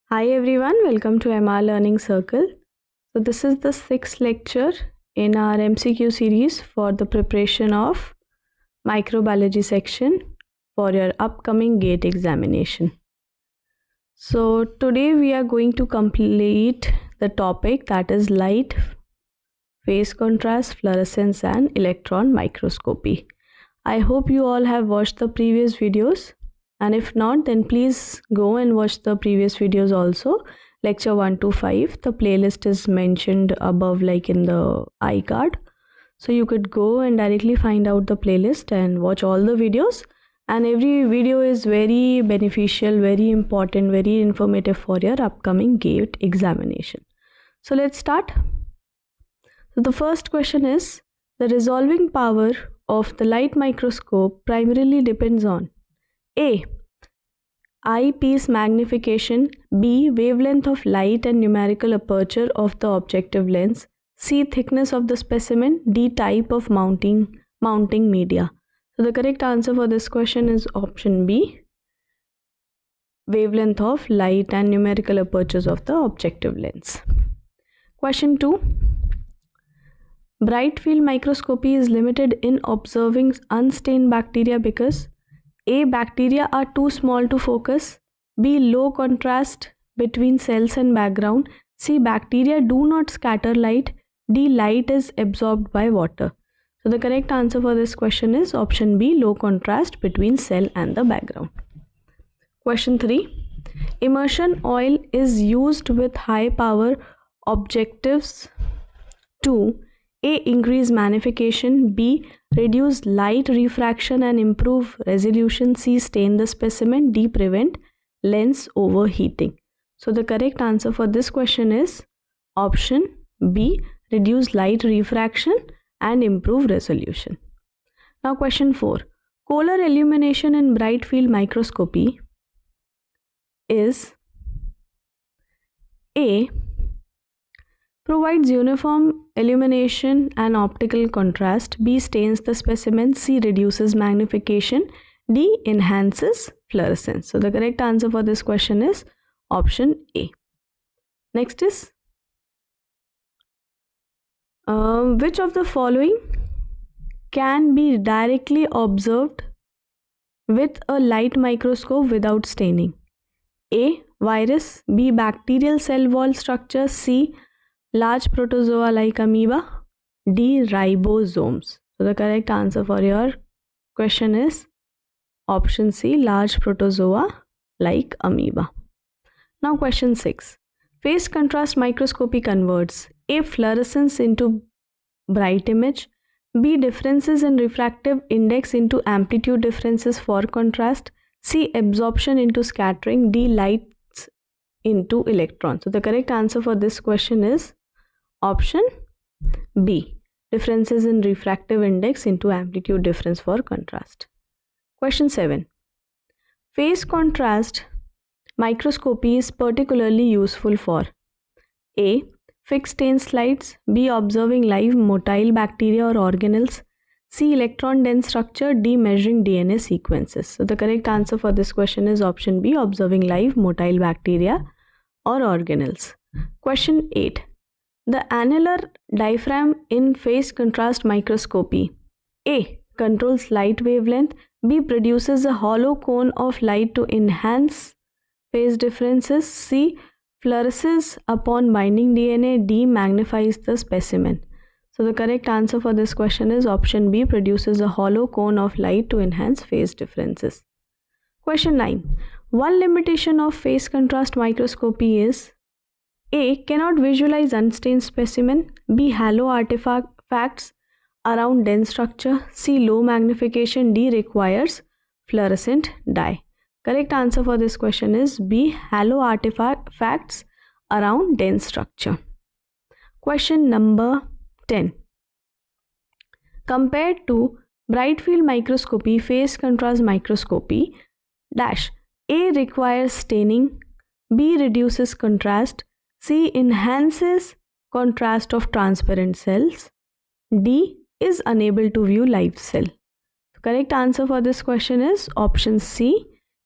Hi everyone, welcome to MR Learning Circle. So this is the 6th lecture in our MCQ series for the preparation of microbiology section for your upcoming GATE examination. So today we are going to complete the topic that is light, phase contrast, fluorescence and electron microscopy. I hope you all have watched the previous videos. And if not, then please go and watch the previous videos also. Lecture 1 to 5. The playlist is mentioned above like in the iCard. So you could go and directly find out the playlist and watch all the videos. And every video is very beneficial, very important, very informative for your upcoming GATE examination. So let's start. So the first question is, the resolving power of the light microscope primarily depends on A. Eyepiece magnification, B. Wavelength of light and numerical aperture of the objective lens, C. Thickness of the specimen, D. Type of mounting media. So the correct answer for this question is option B. Wavelength of light and numerical apertures of the objective lens. Question 2. Bright field microscopy is limited in observing unstained bacteria because A. Bacteria are too small to focus. B. Low contrast between cells and background. C. Bacteria do not scatter light. D. Light is absorbed by water. So the correct answer for this question is option B. Low contrast between cell and the background. Question 3. Immersion oil is used with high power objectives to A. Increase magnification. B. Reduce light refraction and improve resolution. C. Stain the specimen. D. Prevent lens overheating. So the correct answer for this question is option B. Reduce light refraction and improve resolution. Now question 4. Color illumination in bright field microscopy is A. Provides uniform illumination and optical contrast. B. Stains the specimen. C. Reduces magnification. D. Enhances fluorescence. So the correct answer for this question is option A. Next is which of the following can be directly observed with a light microscope without staining? A. Virus. B. Bacterial cell wall structure. C. Large protozoa like amoeba. D. Ribosomes. So the correct answer for your question is option C. Large protozoa like amoeba. Now question 6. Phase contrast microscopy converts A. Fluorescence into bright image. B. Differences in refractive index into amplitude differences for contrast. C. Absorption into scattering. D. Lights into electrons. So the correct answer for this question is option B. Differences in refractive index into amplitude difference for contrast. Question 7. Phase contrast microscopy is particularly useful for A. Fixed stain slides. B. Observing live motile bacteria or organelles. C. Electron dense structure. D. Measuring DNA sequences. So the correct answer for this question is option B. Observing live motile bacteria or organelles. Question 8. The annular diaphragm in phase contrast microscopy. A. Controls light wavelength. B. Produces a hollow cone of light to enhance phase differences. C. Fluoresces upon binding DNA. D. Magnifies the specimen. So the correct answer for this question is option B. Produces a hollow cone of light to enhance phase differences. Question 9. One limitation of phase contrast microscopy is A. Cannot visualize unstained specimen. B. Halo artifacts around dense structure. C. Low magnification. D. Requires fluorescent dye. Correct answer for this question is B. Halo artifacts around dense structure. Question number 10. Compared to bright field microscopy, phase contrast microscopy dash A. Requires staining. B. Reduces contrast. C. Enhances contrast of transparent cells. D. Is unable to view live cell. The correct answer for this question is option C.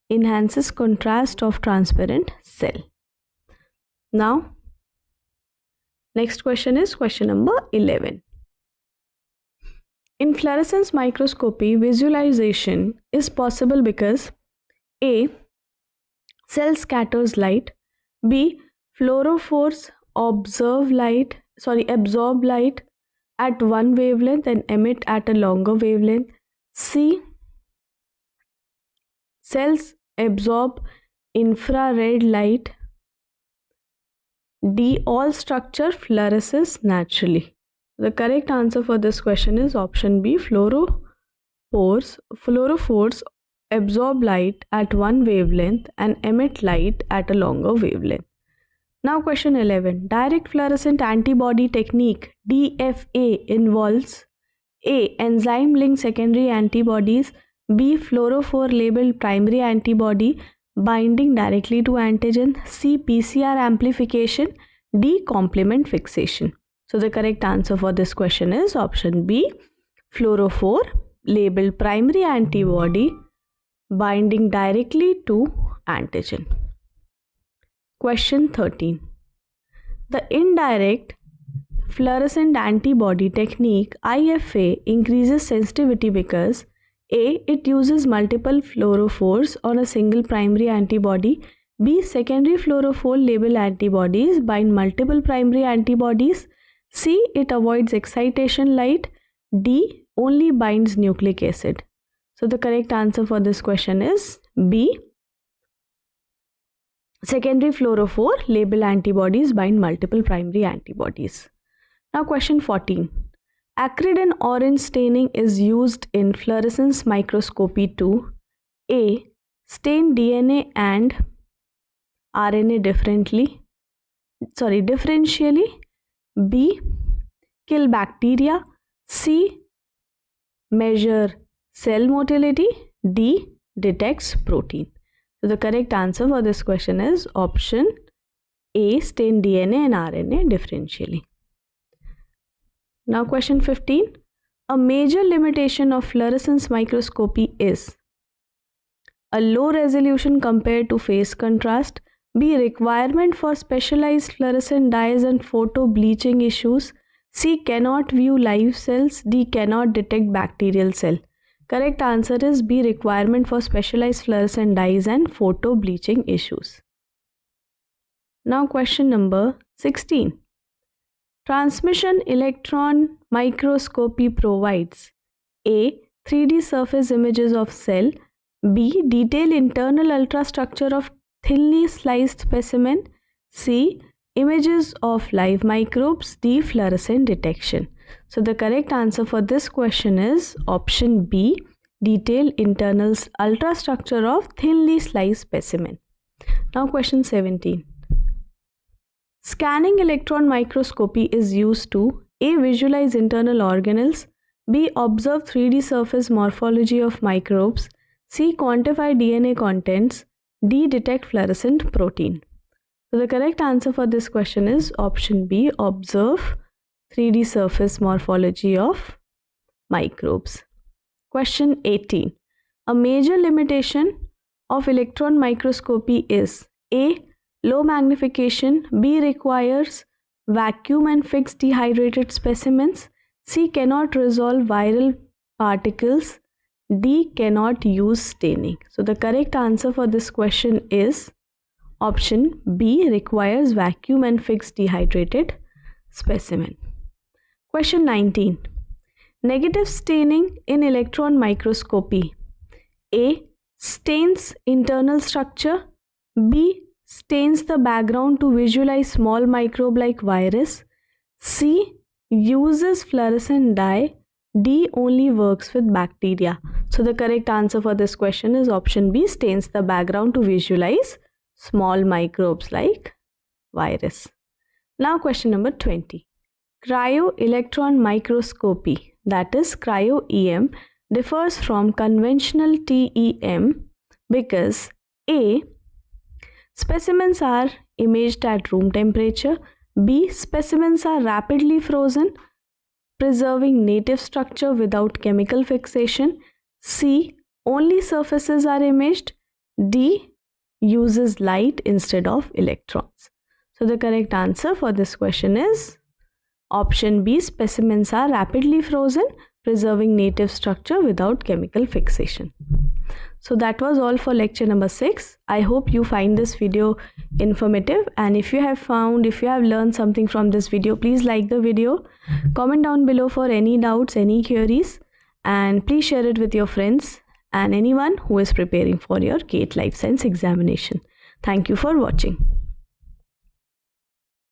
Enhances contrast of transparent cell. Now, next question is question number 11. In fluorescence microscopy, visualization is possible because A. Cell scatters light. B. Fluorophores absorb light at one wavelength and emit at a longer wavelength. C. Cells absorb infrared light. D. All structure fluoresces naturally. The correct answer for this question is option B. Fluorophores absorb light at one wavelength and emit light at a longer wavelength. Now question 11. Direct fluorescent antibody technique DFA involves A. Enzyme linked secondary antibodies. B. Fluorophore labeled primary antibody binding directly to antigen. C. PCR amplification. D. Complement fixation. So the correct answer for this question is option B. Fluorophore labeled primary antibody binding directly to antigen. Question 13. The indirect fluorescent antibody technique IFA increases sensitivity because A. It uses multiple fluorophores on a single primary antibody. B. Secondary fluorophore label antibodies bind multiple primary antibodies. C. It avoids excitation light. D. Only binds nucleic acid. So the correct answer for this question is B. Secondary fluorophore label antibodies bind multiple primary antibodies. Now question 14. Acrid and orange staining is used in fluorescence microscopy to A. Stain DNA and RNA differentially. B. Kill bacteria. C. Measure cell motility. D. Detects protein. So the correct answer for this question is option A. Stain DNA and RNA differentially. Now question 15. A major limitation of fluorescence microscopy is a low resolution compared to phase contrast. B. Requirement for specialized fluorescent dyes and photo bleaching issues. C. Cannot view live cells. D. Cannot detect bacterial cell. Correct answer is B. Requirement for specialized fluorescent dyes and photo bleaching issues. Now question number 16. Transmission electron microscopy provides A. 3D surface images of cell. B. Detailed internal ultrastructure of thinly sliced specimen. C. Images of live microbes. D. Fluorescent detection. So the correct answer for this question is option B. Detailed internal ultrastructure of thinly sliced specimen. Now question 17. Scanning electron microscopy is used to A. Visualize internal organelles. B. Observe 3D surface morphology of microbes. C. Quantify DNA contents. D. Detect fluorescent protein. So the correct answer for this question is option B. Observe 3D surface morphology of microbes. Question 18. A major limitation of electron microscopy is A. Low magnification. B. Requires vacuum and fixed dehydrated specimens. C. Cannot resolve viral particles. D. Cannot use staining. So the correct answer for this question is option B. Requires vacuum and fixed dehydrated specimen. Question 19. Negative staining in electron microscopy. A. Stains internal structure. B. Stains the background to visualize small microbe like virus. C. Uses fluorescent dye. D. Only works with bacteria. So the correct answer for this question is option B. Stains the background to visualize small microbes like virus. Now question number 20. Cryo-electron microscopy, that is cryo-EM, differs from conventional TEM because A. Specimens are imaged at room temperature. B. Specimens are rapidly frozen, preserving native structure without chemical fixation. C. Only surfaces are imaged. D. Uses light instead of electrons. So the correct answer for this question is option B. Specimens are rapidly frozen, preserving native structure without chemical fixation. So that was all for lecture number 6. I hope you find this video informative, and if you have learned something from this video, please like the video, comment down below for any doubts, any queries, and please share it with your friends and anyone who is preparing for your GATE Life Science examination. Thank you for watching.